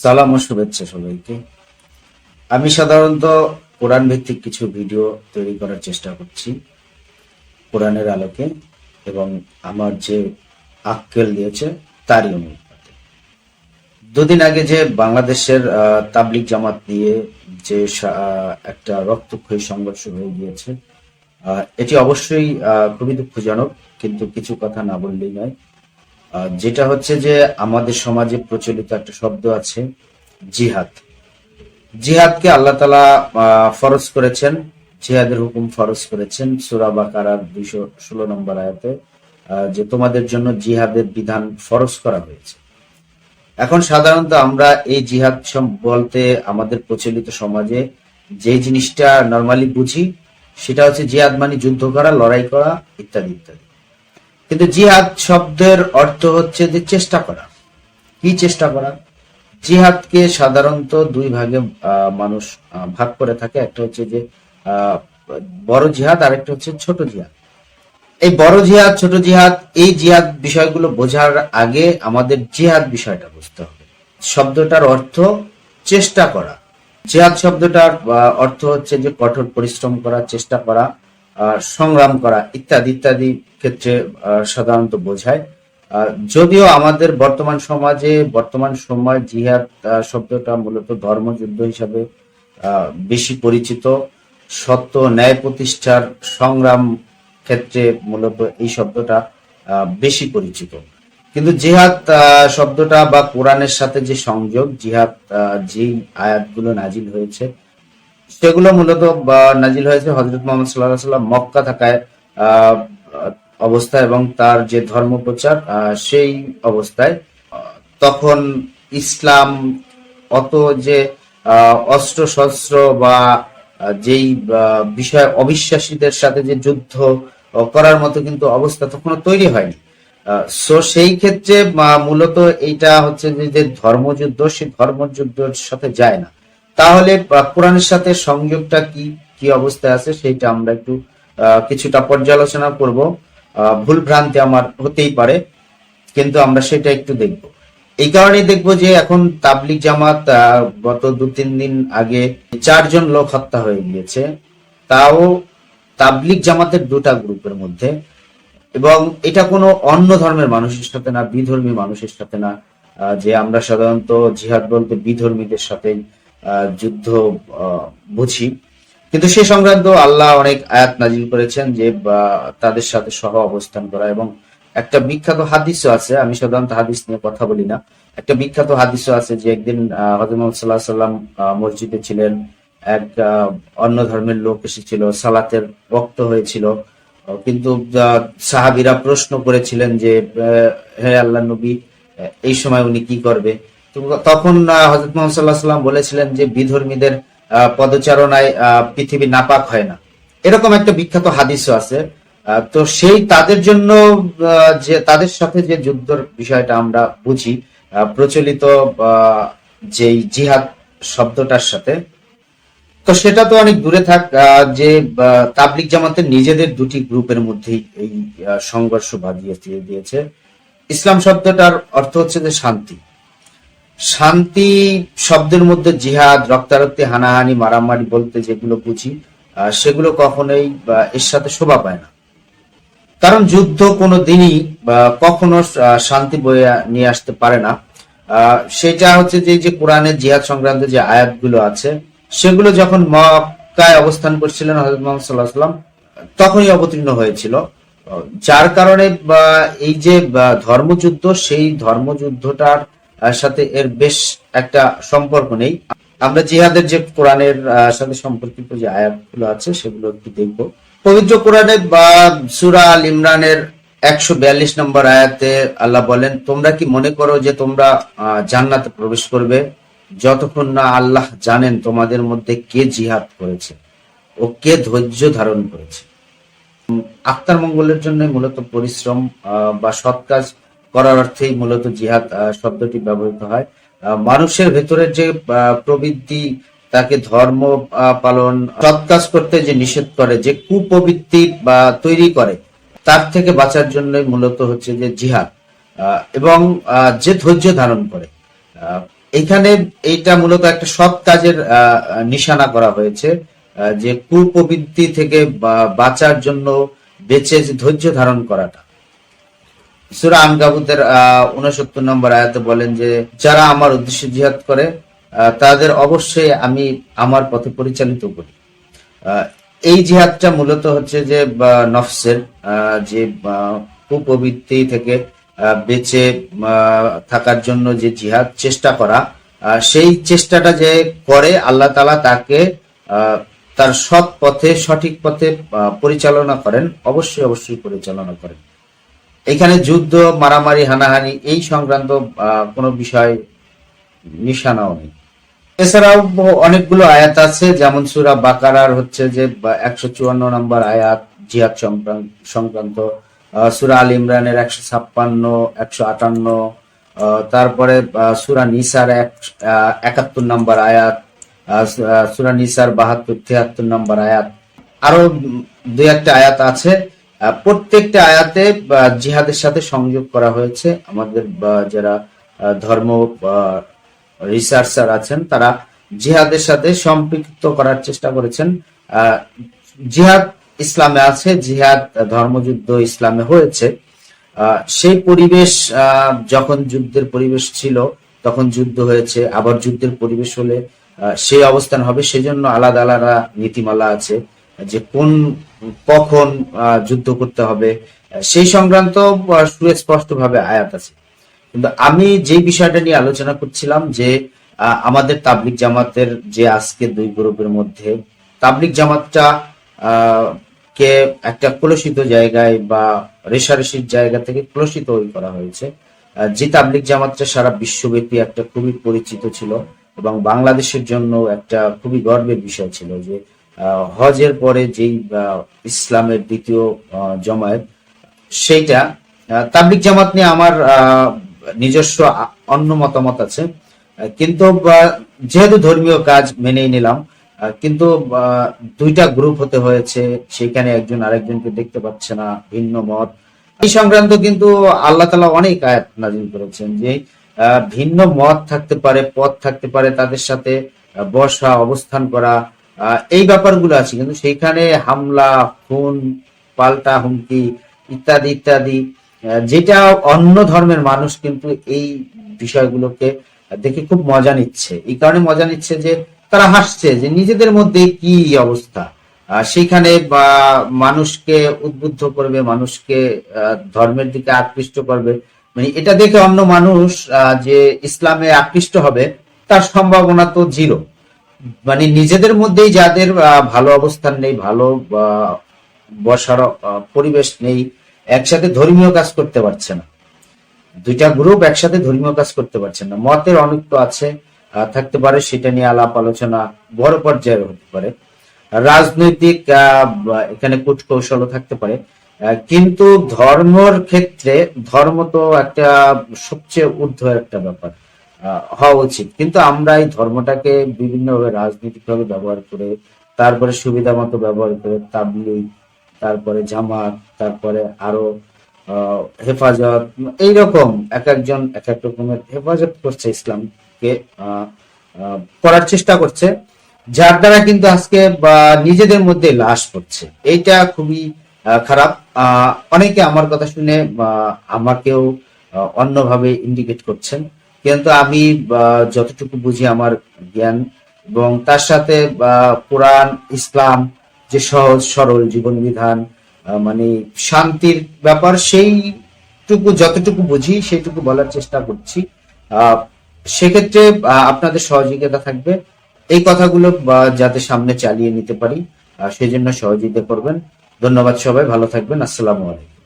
সালাম ও শুভেচ্ছা সবাইকে। আমি সাধারণত কোরআন ভিত্তিক কিছু ভিডিও তৈরি করার চেষ্টা করছি কোরআনের আলোকে এবং আমার যে আক্কেল দিয়েছে তারই অনুপাতে। দুদিন আগে যে বাংলাদেশের তাবলিগ জামাত নিয়ে যে একটা রক্তক্ষয়ী সংঘর্ষ হয়ে গিয়েছে, এটি অবশ্যই খুবই দুঃখজনক, কিন্তু কিছু কথা না বললেই নয়। যেটা হচ্ছে যে আমাদের সমাজে প্রচলিত একটা শব্দ আছে, জিহাদ। জিহাদকে আল্লাহ তাআলা ফরজ করেছেন, জিহাদের হুকুম ফরজ করেছেন সূরা বাকারার 216 নম্বর আয়াতে, যে তোমাদের জন্য জিহাদের বিধান ফরজ করা হয়েছে। এখন সাধারণত আমরা এই জিহাদ বলতে আমাদের প্রচলিত সমাজে যে জিনিসটা নরমালি বুঝি সেটা হচ্ছে জিহাদ মানে যুদ্ধ করা, লড়াই করা, ইত্যাদি ইত্যাদি। কিন্তু জিহাদ শব্দের অর্থ হচ্ছে যে চেষ্টা করা। কি চেষ্টা করা? জিহাদকে সাধারণত দুই ভাগে মানুষ ভাগ করে থাকে। একটা হচ্ছে যে আহ, বড় জিহাদ, আর একটা হচ্ছে ছোট জিহাদ। এই বড় জিহাদ, ছোট জিহাদ, এই জিহাদ বিষয়গুলো বোঝার আগে আমাদের জিহাদ বিষয়টা বুঝতে হবে। শব্দটার অর্থ চেষ্টা করা। জিহাদ শব্দটার অর্থ হচ্ছে যে কঠোর পরিশ্রম করা, চেষ্টা করা, সংগ্রাম করা, ইত্যাদি ইত্যাদি ক্ষেত্রে সাধারণত বোঝায়। যদিও আমাদের বর্তমান সমাজে বর্তমান সময় জিহাদ শব্দটা মূলত ধর্মযুদ্ধ হিসাবে বেশি পরিচিত। সত্য ন্যায় প্রতিষ্ঠার সংগ্রাম ক্ষেত্রে মূলত এই শব্দটা বেশি পরিচিত। কিন্তু জিহাদ শব্দটা বা কোরআনের সাথে যে সংযোগ, জিহাদ যে আয়াতগুলো নাজিল হয়েছে সেগুলো মূলত নাজিল হয়েছে হযরত মুহাম্মদ সাল্লাল্লাহু আলাইহি ওয়াসাল্লাম মক্কা থাকায় আহ, অবস্থায় এবং তার যে ধর্ম প্রচার সেই অবস্থায়। তখন ইসলাম অত যে অস্ত্র শস্ত্র বা যেই বিষয় অবিশ্বাসীদের সাথে যে যুদ্ধ করার মতো কিন্তু অবস্থা তখনও তৈরি হয়নি। সো সেই ক্ষেত্রে মূলত এইটা হচ্ছে যে ধর্মযুদ্ধ, সেই ধর্মযুদ্ধের সাথে যায় না। তাহলে কোরআনের সাথে সংযোগটা কি কি অবস্থায় আছে সেইটা আমরা একটু কিছুটা পর্যালোচনা করব। ভুল ভ্রান্তি আমার হতেই পারে, কিন্তু আমরা সেটা একটু দেখব। এই কারণেই দেখবো যে এখন তাবলিগ জামাত গত 2-3 দিন আগে 4 জন লোক হত্যা হয়ে গিয়েছে, তাও তাবলিগ জামাতের দুটা গ্রুপের মধ্যে। এবং এটা কোনো অন্য ধর্মের মানুষের সাথে না, বিধর্মী মানুষের সাথে না। যে আমরা সাধারণত জিহাদ বলতে বিধর্মীদের সাথে যুদ্ধ বুঝি, কিন্তু সে সংক্রান্ত আল্লাহ অনেক আয়াত নাজিল করেছেন যে তাদের সাথে সহ অবস্থান করা। এবং একটা বিখ্যাত হাদিসও আছে, আমি সাধারণত হাদিস নিয়ে কথা বলি না, একটা বিখ্যাত হাদিসও আছে যে একদিন হযরত মুহাম্মদ সাল্লাল্লাহু আলাইহি সাল্লাম মসজিদে ছিলেন, এক অন্য ধর্মের লোক এসেছিল, সালাতের ওয়াক্ত হয়েছিল, কিন্তু সাহাবীরা প্রশ্ন করেছিলেন যে হে আল্লাহর নবী, এই সময় উনি কি করবে? তো তখন হযরত মুহাম্মদ সাল্লাল্লাহু আলাইহি সাল্লাম বলেছিলেন যে বিধর্মীদের পদচারণায় পৃথিবী নাপাক হয় না। এরকম একটা বিখ্যাত হাদিসও আছে। তো সেই তাদের জন্য যে তাদের সাথে যে যুদ্ধের বিষয়টা আমরা বুঝি প্রচলিত যে জিহাদ শব্দটার সাথে, তো সেটা তো অনেক দূরে থাক। যে তাবলিগ জামাতের নিজেদের দুটি গ্রুপের মধ্যেই এই সংঘর্ষ বাঁধিয়ে দিয়েছে। ইসলাম শব্দটার অর্থ হচ্ছে যে শান্তি। শান্তি শব্দের মধ্যে জিহাদ, রক্তারক্তি, হানাহানি, মারামারি বলতে যেগুলো বুঝি সেগুলো কখনোই এর সাথে শোভা পায় না। কারণ যুদ্ধ কোনো দিনই কখনো শান্তি বয়ে নিয়ে আসতে পারে না। সেটা হচ্ছে যে কোরআনের জিহাদ সংক্রান্ত যে আয়াতগুলো আছে সেগুলো যখন মক্কায় অবস্থান করছিলেন হযরত মুহাম্মদ সাল্লাল্লাহু আলাইহি ওয়াসাল্লাম তখনই অবতীর্ণ হয়েছিল। যার কারণে এই যে ধর্মযুদ্ধ, সেই ধর্মযুদ্ধটার সাথে এর বেশ একটা সম্পর্ক নেই। আমরা জিহাদের যে কোরআনের সাথে সম্পর্কিত যে আয়াতগুলো আছে সেগুলো একটু দেখবো। পবিত্র কোরআনে বা সূরা আল ইমরানের 142 নম্বর আয়াতে আল্লাহ বলেন, তোমরা কি মনে করো যে তোমরা জান্নাতে প্রবেশ করবে যতক্ষণ না আল্লাহ জানেন তোমাদের মধ্যে কে জিহাদ করেছে ও কে ধৈর্য ধারণ করেছে। আত্মার মঙ্গলের জন্য মূলত পরিশ্রম বা সৎ কাজ করার অর্থেই মূলত জিহাদ শব্দটি ব্যবহৃত হয়। মানুষের ভেতরের যে প্রবৃত্তি, তাকে ধর্ম পালন, সৎ কাজ করতে যে নিষেধ করে, যে কুপ্রবৃত্তি বা তৈরি করে, তার থেকে বাঁচার জন্যই মূলত হচ্ছে যে জিহাদ। এবং যে ধৈর্য ধারণ করে, এখানে এইটা মূলত একটা সৎ কাজের নিশানা করা হয়েছে, যে কুপ্রবৃত্তি থেকে বাঁচার জন্য বেঁচে যে ধৈর্য ধারণ করাটা। সূরা আনকাবুতের 69 নম্বর আয়াতে বলেন যে যারা আমার উদ্দেশ্যে জিহাদ করে তাদের অবশ্যই আমি আমার পথে পরিচালিত করি। এই জিহাদটা মূলত হচ্ছে যে নফসের যে কুপ্রবৃত্তি থেকে বেঁচে থাকার জন্য যে জিহাদ চেষ্টা করা, সেই চেষ্টাটা যে করে আল্লাহ তাআলা তাকে তার সৎ পথে সঠিক পথে পরিচালনা করেন, অবশ্যই অবশ্যই পরিচালনা করেন। এখানে যুদ্ধ, মারামারি, হানাহানি এই সংক্রান্ত কোনো বিষয় নিশানাও নেই। এছাড়াও অনেকগুলো আয়াত আছে, যেমন সূরা বাকারার হচ্ছে যে 154 নম্বর আয়াত জিহাদ সংক্রান্ত, সূরা আল ইমরানের 156, 158, তারপরে সূরা নিসার 71 নম্বর আয়াত, সূরা নিসার 72, 73 নম্বর আয়াত, আরো দুই একটা আয়াত আছে। প্রত্যেকটা আয়াতে জিহাদের সাথে সংযোগ করা হয়েছে। আমাদের যারা ধর্ম রিসার্চার আছেন তারা জিহাদের সাথে সম্পৃক্ত করার চেষ্টা করেছেন। জিহাদ ইসলামে আছে, জিহাদ ধর্মযুদ্ধ ইসলামে হয়েছে। সেই পরিবেশ, যখন যুদ্ধের পরিবেশ ছিল তখন যুদ্ধ হয়েছে, আবার যুদ্ধের পরিবেশ হলে সেই অবস্থান হবে। সেজন্য আলাদা আলাদা নীতিমালা আছে যে কখন যুদ্ধ করতে হবে, সেই সংক্রান্ত সুস্পষ্ট ভাবে আয়াত আছে। কিন্তু আমি যে বিষয়টা নিয়ে আলোচনা করছিলাম যে আমাদের তাবলিগ জামাতের যে আজকে দুই গ্রুপের মধ্যে তাবলিগ জামাতটা কে একটা কলুষিত জায়গায় বা রেশারেশির জায়গা থেকে কলুষিত করা হয়েছে। যে তাবলিগ জামাতটা সারা বিশ্বব্যাপী একটা খুবই পরিচিত ছিল এবং বাংলাদেশের জন্য একটা খুবই গর্বের বিষয় ছিল যে হজের পরে যেই ইসলামের দ্বিতীয় জমায়েত, সেইটা তাবলিগ জামাত নিয়ে আমার নিজস্ব অন্য মতামত আছে। কিন্তু যেহেতু ধর্মীয় কাজ মেনেই নিলাম, কিন্তু দুইটা গ্রুপ হতে হয়েছে, সেখানে একজন আরেকজনকে দেখতে পাচ্ছে না, ভিন্ন মত। এই সংক্রান্ত কিন্তু আল্লাহ তাআলা অনেক আয়াত নাযিল করেছেন যে ভিন্ন মত থাকতে পারে, পথ থাকতে পারে, তাদের সাথে বসা, অবস্থান করা, এই ব্যাপারগুলো আছে। কিন্তু সেইখানে হামলা, খুন, পাল্টা হুমকি ইত্যাদি ইত্যাদি, যেটা অন্য ধর্মের মানুষ কিন্তু এই বিষয়গুলোকে দেখে খুব মজা নিচ্ছে। এই কারণে মজা নিচ্ছে যে তারা হাসছে যে নিজেদের মধ্যে কি অবস্থা। সেখানে মানুষকে উদ্বুদ্ধ করবে, মানুষকে ধর্মের দিকে আকৃষ্ট করবে, মানে এটা দেখে অন্য মানুষ যে ইসলামে আকৃষ্ট হবে তার সম্ভাবনা তো জিরো। মানে নিজেদের মধ্যেই যাদের ভালো অবস্থান নেই, ভালো বসার পরিবেশ নেই, একসাথে ধর্মীয় কাজ করতে পারছে না, দুইটা গ্রুপ একসাথে ধর্মীয় কাজ করতে পারছে না। মতের অনেক আছে, থাকতে পারে, সেটা নিয়ে আলাপ আলোচনা বড় পর্যায়ে হতে পারে, রাজনৈতিক এখানে কূট কৌশলও থাকতে পারে, কিন্তু ধর্মর ক্ষেত্রে ধর্ম তো একটা সবচেয়ে ঊর্ধ্ব একটা ব্যাপার হওয়া উচিত। কিন্তু আমরা এই ধর্মটাকে বিভিন্নভাবে রাজনৈতিক ভাবে ব্যবহার করে, তারপরে সুবিধা মতো ব্যবহার করে তাবলীগ, তারপরে জামাত, তারপরে আরো হেফাজত, এইরকম এক একজন এক এক রকমের হেফাজত করছে, ইসলামকে করার চেষ্টা করছে, যার দ্বারা কিন্তু আজকে নিজেদের মধ্যে লাশ পড়ছে। এইটা খুবই খারাপ। অনেকে আমার কথা শুনে আমাকেও অন্যভাবে ইন্ডিকেট করছেন, কিন্তু আমি যতটুকু বুঝি আমার জ্ঞান এবং তার সাথে কোরআন, ইসলাম যে সহজ সরল জীবন বিধান, মানে শান্তির ব্যাপার, সেইটুকু যতটুকু বুঝি সেইটুকু বলার চেষ্টা করছি। সেক্ষেত্রে আপনাদের সহযোগিতা থাকবে, এই কথাগুলো যাতে সামনে চালিয়ে নিতে পারি, সেজন্য সহযোগিতা করবেন। ধন্যবাদ, সবাই ভালো থাকবেন। আসসালামু আলাইকুম।